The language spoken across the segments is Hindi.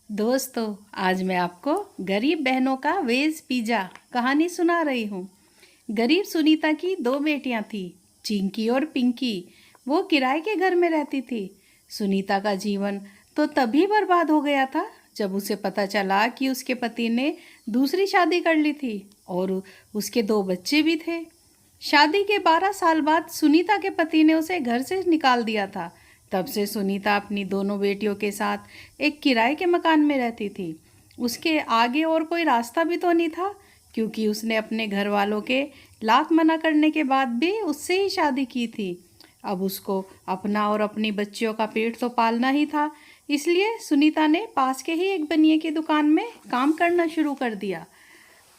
दोस्तों, आज मैं आपको गरीब बहनों का वेज पिज़्ज़ा कहानी सुना रही हूँ। गरीब सुनीता की दो बेटियाँ थीं, चिंकी और पिंकी। वो किराए के घर में रहती थी। सुनीता का जीवन तो तभी बर्बाद हो गया था जब उसे पता चला कि उसके पति ने दूसरी शादी कर ली थी और उसके दो बच्चे भी थे। शादी के 12 साल बाद सुनीता के पति ने उसे घर से निकाल दिया था। तब से सुनीता अपनी दोनों बेटियों के साथ एक किराए के मकान में रहती थी। उसके आगे और कोई रास्ता भी तो नहीं था, क्योंकि उसने अपने घर वालों के लाख मना करने के बाद भी उससे ही शादी की थी। अब उसको अपना और अपनी बच्चियों का पेट तो पालना ही था। इसलिए सुनीता ने पास के ही एक बनिए की दुकान में काम करना शुरू कर दिया,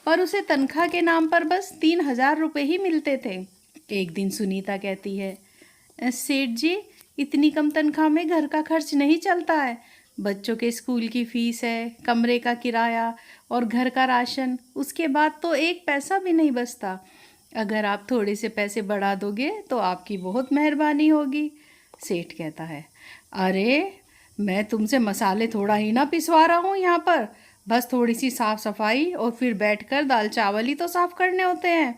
पर उसे तनख्वाह के नाम पर बस 3,000 रुपये ही मिलते थे। एक दिन सुनीता कहती है, सेठ जी, इतनी कम तनख्वाह में घर का खर्च नहीं चलता है। बच्चों के स्कूल की फीस है, कमरे का किराया और घर का राशन, उसके बाद तो एक पैसा भी नहीं बचता। अगर आप थोड़े से पैसे बढ़ा दोगे तो आपकी बहुत मेहरबानी होगी। सेठ कहता है, अरे मैं तुमसे मसाले थोड़ा ही ना पिसवा रहा हूँ यहाँ पर, बस थोड़ी सी साफ़ सफाई और फिर बैठकर दाल चावल ही तो साफ़ करने होते हैं।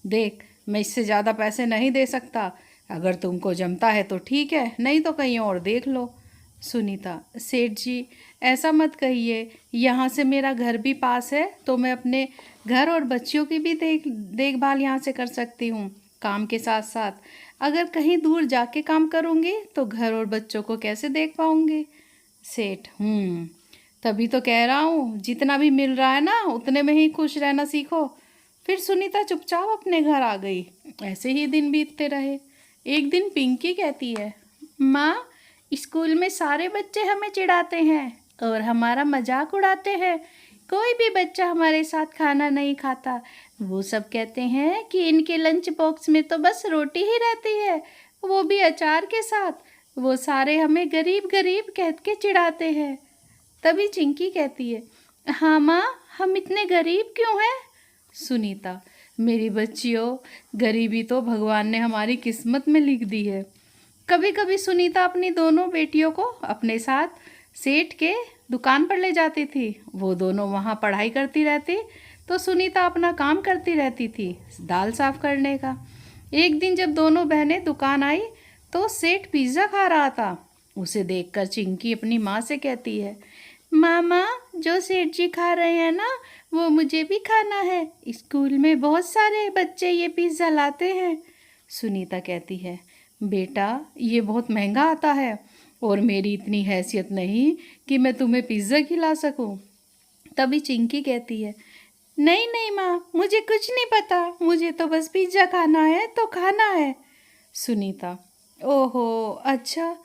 देख, मैं इससे ज़्यादा पैसे नहीं दे सकता। अगर तुमको जमता है तो ठीक है, नहीं तो कहीं और देख लो। सुनीता, सेठ जी ऐसा मत कहिए, यहाँ से मेरा घर भी पास है तो मैं अपने घर और बच्चियों की भी देखभाल यहाँ से कर सकती हूँ काम के साथ साथ। अगर कहीं दूर जाके काम करूँगी तो घर और बच्चों को कैसे देख पाऊँगी। सेठ, तभी तो कह रहा हूँ, जितना भी मिल रहा है ना उतने में ही खुश रहना सीखो। फिर सुनीता चुपचाप अपने घर आ गई। ऐसे ही दिन बीतते रहे। एक दिन पिंकी कहती है, माँ, स्कूल में सारे बच्चे हमें चिढ़ाते हैं और हमारा मजाक उड़ाते हैं। कोई भी बच्चा हमारे साथ खाना नहीं खाता। वो सब कहते हैं कि इनके लंच बॉक्स में तो बस रोटी ही रहती है, वो भी अचार के साथ। वो सारे हमें गरीब गरीब कह के चिढ़ाते हैं। तभी चिंकी कहती है, हाँ माँ, हम इतने गरीब क्यों हैं। सुनीता, मेरी बच्चियों, गरीबी तो भगवान ने हमारी किस्मत में लिख दी है। कभी कभी सुनीता अपनी दोनों बेटियों को अपने साथ सेठ के दुकान पर ले जाती थी। वो दोनों वहाँ पढ़ाई करती रहती तो सुनीता अपना काम करती रहती थी, दाल साफ करने का। एक दिन जब दोनों बहनें दुकान आई तो सेठ पिज़्ज़ा खा रहा था। उसे देखकर चिंकी अपनी माँ से कहती है, मामा, जो सेठ जी खा रहे हैं ना, वो मुझे भी खाना है। स्कूल में बहुत सारे बच्चे ये पिज़्ज़ा लाते हैं। सुनीता कहती है, बेटा, ये बहुत महंगा आता है और मेरी इतनी हैसियत नहीं कि मैं तुम्हें पिज़्ज़ा खिला सकूं। तभी चिंकी कहती है, नहीं नहीं माँ, मुझे कुछ नहीं पता, मुझे तो बस पिज़्ज़ा खाना है तो खाना है। सुनीता, ओहो अच्छा,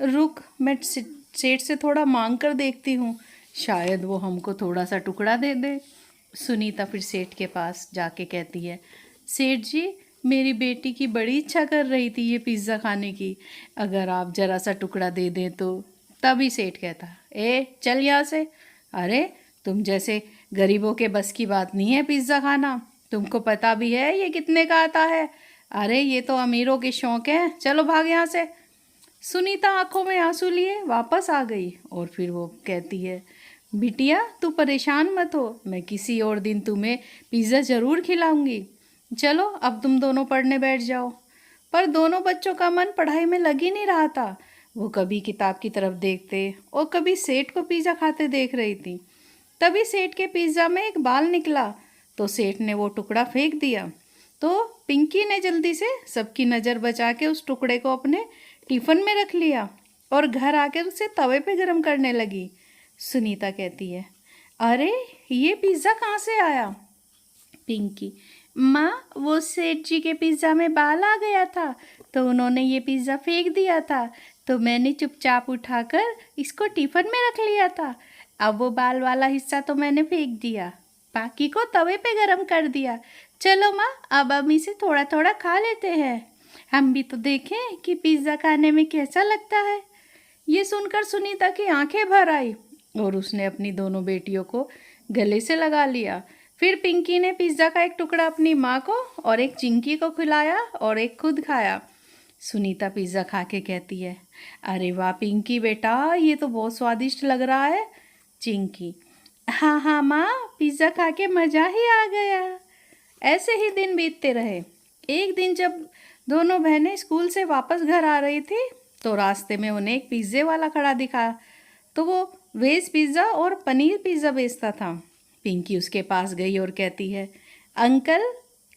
रुक, मैं सेठ से थोड़ा मांग कर देखती हूँ, शायद वो हमको थोड़ा सा टुकड़ा दे दे। सुनीता फिर सेठ के पास जाके कहती है, सेठ जी, मेरी बेटी की बड़ी इच्छा कर रही थी ये पिज़्ज़ा खाने की, अगर आप ज़रा सा टुकड़ा दे दें तो। तभी सेठ कहता, ए चल यहाँ से। अरे, तुम जैसे गरीबों के बस की बात नहीं है पिज़्ज़ा खाना। तुमको पता भी है ये कितने का आता है। अरे, ये तो अमीरों के शौक़ हैं, चलो भाग यहाँ से। सुनीता आंखों में आंसू लिए वापस आ गई और फिर वो कहती है, बिटिया, तू परेशान मत हो, मैं किसी और दिन तुम्हें पिज़्ज़ा ज़रूर खिलाऊंगी। चलो अब तुम दोनों पढ़ने बैठ जाओ। पर दोनों बच्चों का मन पढ़ाई में लग ही नहीं रहा था। वो कभी किताब की तरफ देखते और कभी सेठ को पिज़्ज़ा खाते देख रही थी। तभी सेठ के पिज़्ज़ा में एक बाल निकला तो सेठ ने वो टुकड़ा फेंक दिया। तो पिंकी ने जल्दी से सबकी नज़र बचा के उस टुकड़े को अपने टिफ़िन में रख लिया और घर आकर उसे तवे पे गरम करने लगी। सुनीता कहती है, अरे ये पिज़्ज़ा कहाँ से आया। पिंकी, माँ, वो सेठ जी के पिज़्ज़ा में बाल आ गया था तो उन्होंने ये पिज़्ज़ा फेंक दिया था, तो मैंने चुपचाप उठाकर इसको टिफ़िन में रख लिया था। अब वो बाल वाला हिस्सा तो मैंने फेंक दिया, बाकी को तवे पे गरम कर दिया। चलो माँ, अब हम इसे थोड़ा थोड़ा खा लेते हैं, हम भी तो देखें कि पिज़्ज़ा खाने में कैसा लगता है। ये सुनकर सुनीता की आंखें भर आई और उसने अपनी दोनों बेटियों को गले से लगा लिया। फिर पिंकी ने पिज़्ज़ा का एक टुकड़ा अपनी माँ को और एक चिंकी को खिलाया और एक खुद खाया। सुनीता पिज़्ज़ा खा के कहती है, अरे वाह पिंकी बेटा, ये तो बहुत स्वादिष्ट लग रहा है। चिंकी, हाँ हाँ माँ, पिज़्ज़ा खा के मज़ा ही आ गया। ऐसे ही दिन बीतते रहे। एक दिन जब दोनों बहनें स्कूल से वापस घर आ रही थी तो रास्ते में उन्हें एक पिज़्ज़े वाला खड़ा दिखा। तो वो वेज पिज़्ज़ा और पनीर पिज़्ज़ा बेचता था। पिंकी उसके पास गई और कहती है, अंकल,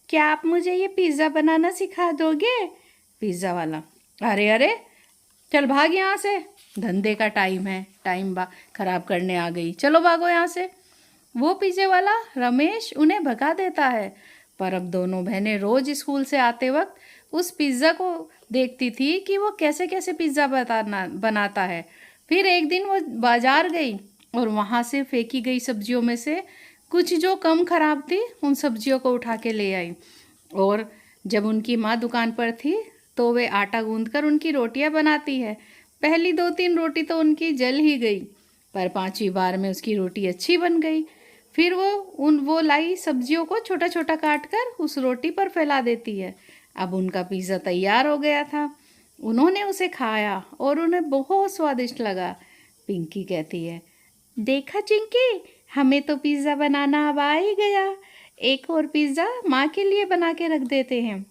क्या आप मुझे ये पिज़्ज़ा बनाना सिखा दोगे? पिज़्ज़ा वाला, अरे अरे, चल भाग यहाँ से, धंधे का टाइम है, टाइम खराब करने आ गई, चलो भागो यहाँ से। वो पिज़्ज़े वाला रमेश उन्हें भगा देता है। पर अब दोनों बहनें रोज स्कूल से आते वक्त उस पिज़्ज़ा को देखती थी कि वो कैसे कैसे पिज़्ज़ा बनाता है। फिर एक दिन वो बाजार गई और वहाँ से फेंकी गई सब्जियों में से कुछ जो कम खराब थी उन सब्जियों को उठा के ले आई। और जब उनकी माँ दुकान पर थी तो वे आटा गूंथकर उनकी रोटियां बनाती है। पहली 2-3 रोटी तो उनकी जल ही गई, पर 5वीं बार में उसकी रोटी अच्छी बन गई। फिर वो लाई सब्जियों को छोटा छोटा काट कर उस रोटी पर फैला देती है। अब उनका पिज़्ज़ा तैयार हो गया था। उन्होंने उसे खाया और उन्हें बहुत स्वादिष्ट लगा। पिंकी कहती है, देखा चिंकी, हमें तो पिज़्ज़ा बनाना अब आ ही गया। एक और पिज़्ज़ा माँ के लिए बना के रख देते हैं।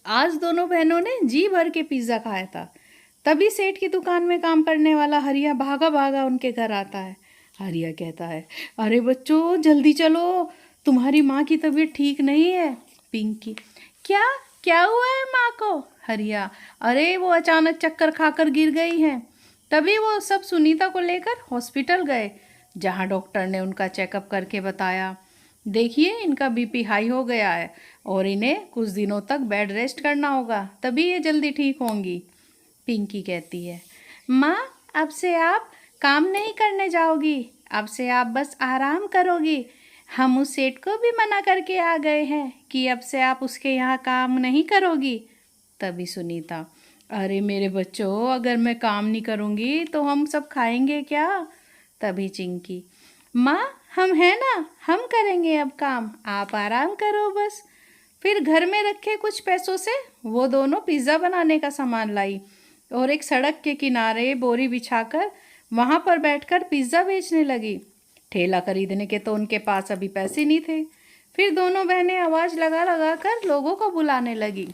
आज दोनों बहनों ने जी भर के पिज़्ज़ा खाया था। तभी सेठ की दुकान में काम करने वाला हरिया भागा भागा उनके घर आता है। हरिया कहता है, अरे बच्चों जल्दी चलो, तुम्हारी माँ की तबीयत ठीक नहीं है। पिंकी, क्या क्या हुआ है माँ को? हरिया, अरे वो अचानक चक्कर खाकर गिर गई हैं। तभी वो सब सुनीता को लेकर हॉस्पिटल गए, जहाँ डॉक्टर ने उनका चेकअप करके बताया, देखिए इनका बीपी हाई हो गया है और इन्हें कुछ दिनों तक बेड रेस्ट करना होगा, तभी ये जल्दी ठीक होंगी। पिंकी कहती है, माँ, अब से आप काम नहीं करने जाओगी, अब से आप बस आराम करोगी। हम उस सेठ को भी मना करके आ गए हैं कि अब से आप उसके यहाँ काम नहीं करोगी। तभी सुनीता, अरे मेरे बच्चों, अगर मैं काम नहीं करूँगी तो हम सब खाएंगे क्या? तभी चिंकी, माँ, हम हैं ना, हम करेंगे अब काम, आप आराम करो बस। फिर घर में रखे कुछ पैसों से वो दोनों पिज़्ज़ा बनाने का सामान लाई और एक सड़क के किनारे बोरी बिछाकर वहाँ पर बैठकर पिज़्ज़ा बेचने लगी। ठेला खरीदने के तो उनके पास अभी पैसे नहीं थे। फिर दोनों बहनें आवाज़ लगा लगा कर लोगों को बुलाने लगी,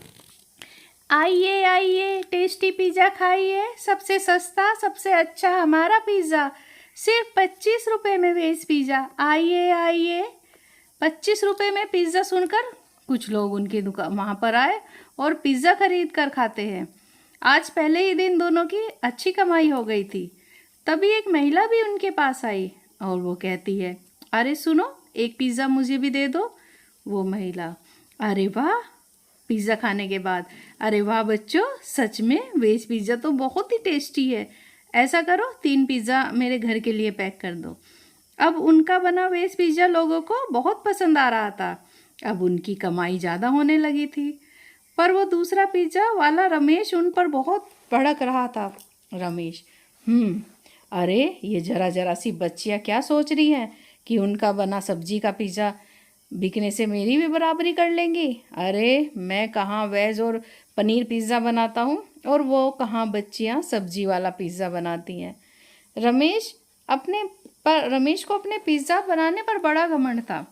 आइए आइए, टेस्टी पिज़्ज़ा खाइए, सबसे सस्ता सबसे अच्छा हमारा पिज़्ज़ा, सिर्फ 25 रुपये में वेज पिज़्ज़ा, आइए आइए। 25 रुपये में पिज़्ज़ा सुनकर कुछ लोग उनकी दुकान वहाँ पर आए और पिज़्ज़ा खरीद कर खाते हैं। आज पहले ही दिन दोनों की अच्छी कमाई हो गई थी। तभी एक महिला भी उनके पास आई और वो कहती है, अरे सुनो, एक पिज़्ज़ा मुझे भी दे दो। वो महिला, अरे वाह, पिज़्ज़ा खाने के बाद, अरे वाह बच्चों, सच में वेज पिज़्ज़ा तो बहुत ही टेस्टी है। ऐसा करो, 3 पिज़्ज़ा मेरे घर के लिए पैक कर दो। अब उनका बना वेज पिज़्ज़ा लोगों को बहुत पसंद आ रहा था। अब उनकी कमाई ज़्यादा होने लगी थी। पर वो दूसरा पिज़्ज़ा वाला रमेश उन पर बहुत भड़क रहा था। रमेश, अरे ये जरा जरा सी बच्चियाँ क्या सोच रही हैं कि उनका बना सब्जी का पिज़्ज़ा बिकने से मेरी भी बराबरी कर लेंगी। अरे मैं कहाँ वेज और पनीर पिज़्ज़ा बनाता हूँ और वो कहाँ बच्चियाँ सब्जी वाला पिज़्ज़ा बनाती हैं। रमेश को अपने पिज़्ज़ा बनाने पर बड़ा घमंड था।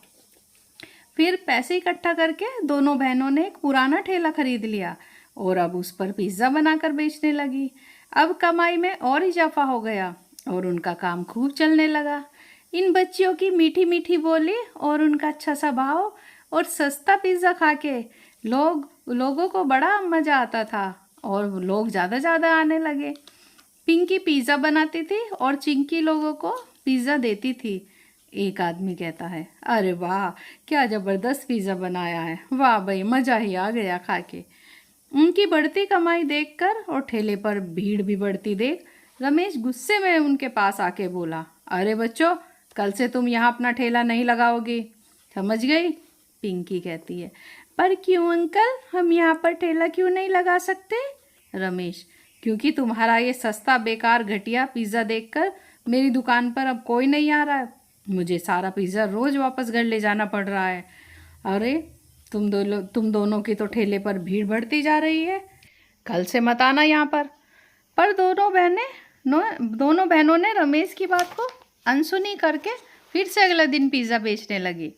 फिर पैसे इकट्ठा करके दोनों बहनों ने एक पुराना ठेला खरीद लिया और अब उस पर पिज़्ज़ा बनाकर बेचने लगी। अब कमाई में और इजाफा हो गया और उनका काम खूब चलने लगा। इन बच्चियों की मीठी मीठी बोली और उनका अच्छा सा भाव और सस्ता पिज़्ज़ा खा के लोगों को बड़ा मज़ा आता था और लोग ज़्यादा आने लगे। पिंकी पिज़्ज़ा बनाती थी और चिंकी लोगों को पिज़्ज़ा देती थी। एक आदमी कहता है, अरे वाह, क्या ज़बरदस्त पिज़्ज़ा बनाया है, वाह भाई, मज़ा ही आ गया खा के। उनकी बढ़ती कमाई देखकर और ठेले पर भीड़ भी बढ़ती देख रमेश गुस्से में उनके पास आके बोला, अरे बच्चों, कल से तुम यहाँ अपना ठेला नहीं लगाओगी, समझ गई? पिंकी कहती है, पर क्यों अंकल, हम यहाँ पर ठेला क्यों नहीं लगा सकते? रमेश, क्योंकि तुम्हारा ये सस्ता बेकार घटिया पिज़्ज़ा देखकर मेरी दुकान पर अब कोई नहीं आ रहा है। मुझे सारा पिज़्ज़ा रोज़ वापस घर ले जाना पड़ रहा है। अरे तुम दोनों की तो ठेले पर भीड़ बढ़ती जा रही है, कल से मत आना यहाँ पर। पर दोनों बहनों ने रमेश की बात को अनसुनी करके फिर से अगले दिन पिज़्ज़ा बेचने लगी।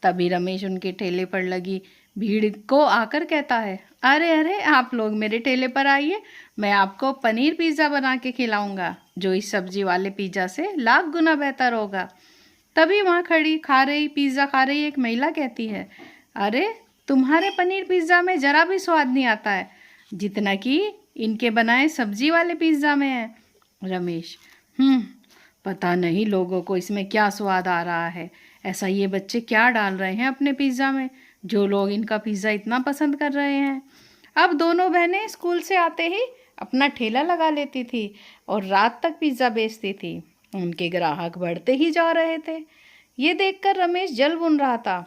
तभी रमेश उनके ठेले पर लगी भीड़ को आकर कहता है, अरे अरे आप लोग मेरे ठेले पर आइए, मैं आपको पनीर पिज़्ज़ा बना के खिलाऊंगा जो इस सब्जी वाले पिज़्ज़ा से लाख गुना बेहतर होगा। तभी वहाँ खड़ी पिज़्ज़ा खा रही एक महिला कहती है, अरे तुम्हारे पनीर पिज़्ज़ा में ज़रा भी स्वाद नहीं आता है जितना कि इनके बनाए सब्जी वाले पिज़्ज़ा में है। रमेश, पता नहीं लोगों को इसमें क्या स्वाद आ रहा है, ऐसा ये बच्चे क्या डाल रहे हैं अपने पिज़्ज़ा में जो लोग इनका पिज़्ज़ा इतना पसंद कर रहे हैं। अब दोनों बहनें स्कूल से आते ही अपना ठेला लगा लेती थी और रात तक पिज़्ज़ा बेचती थी। उनके ग्राहक बढ़ते ही जा रहे थे। ये देखकर रमेश जल भुन रहा था।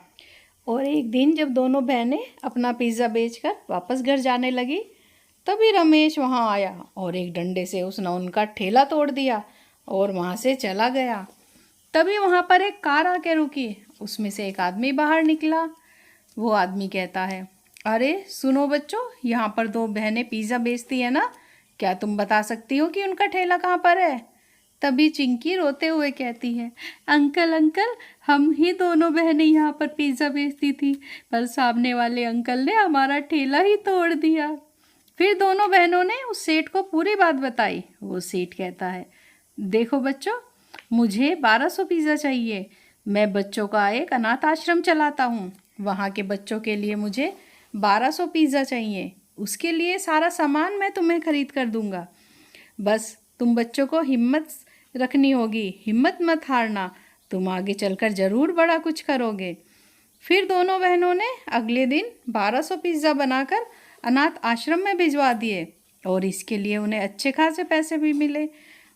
और एक दिन जब दोनों बहनें अपना पिज़्ज़ा बेचकर वापस घर जाने लगी, तभी रमेश वहाँ आया और एक डंडे से उसने उनका ठेला तोड़ दिया और वहाँ से चला गया। तभी वहाँ पर एक कार आके रुकी। उसमें से एक आदमी बाहर निकला। वो आदमी कहता है, अरे सुनो बच्चों, यहाँ पर दो बहनें पिज़्ज़ा बेचती है ना, क्या तुम बता सकती हो कि उनका ठेला कहाँ पर है? तभी चिंकी रोते हुए कहती है, अंकल अंकल, हम ही दोनों बहनें यहाँ पर पिज़्ज़ा बेचती थी, पर सामने वाले अंकल ने हमारा ठेला ही तोड़ दिया। फिर दोनों बहनों ने उस सेठ को पूरी बात बताई। वो सेठ कहता है, देखो बच्चों, मुझे 1200 पिज़्ज़ा चाहिए। मैं बच्चों का एक अनाथ आश्रम चलाता हूँ। वहाँ के बच्चों के लिए मुझे 1200 पिज़्ज़ा चाहिए। उसके लिए सारा सामान मैं तुम्हें खरीद कर दूँगा। बस तुम बच्चों को हिम्मत रखनी होगी, हिम्मत मत हारना, तुम आगे चलकर ज़रूर बड़ा कुछ करोगे। फिर दोनों बहनों ने अगले दिन 1200 पिज़्ज़ा बनाकर अनाथ आश्रम में भिजवा दिए और इसके लिए उन्हें अच्छे खासे पैसे भी मिले।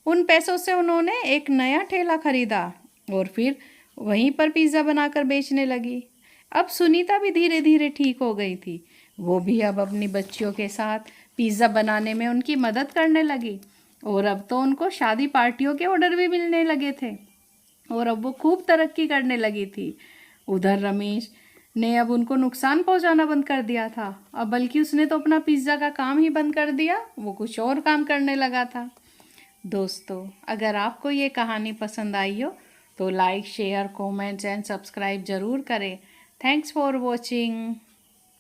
उन पैसों से उन्होंने एक नया ठेला खरीदा और फिर वहीं पर पिज़्ज़ा बनाकर बेचने लगी। अब सुनीता भी धीरे धीरे ठीक हो गई थी। वो भी अब अपनी बच्चियों के साथ पिज़्ज़ा बनाने में उनकी मदद करने लगी और अब तो उनको शादी पार्टियों के ऑर्डर भी मिलने लगे थे और अब वो खूब तरक्की करने लगी थी। उधर रमेश ने अब उनको नुकसान पहुंचाना बंद कर दिया था। अब बल्कि उसने तो अपना पिज़्ज़ा का काम ही बंद कर दिया, वो कुछ और काम करने लगा था। दोस्तों, अगर आपको ये कहानी पसंद आई हो तो like, share, comments and subscribe ज़रूर करें। Thanks for watching.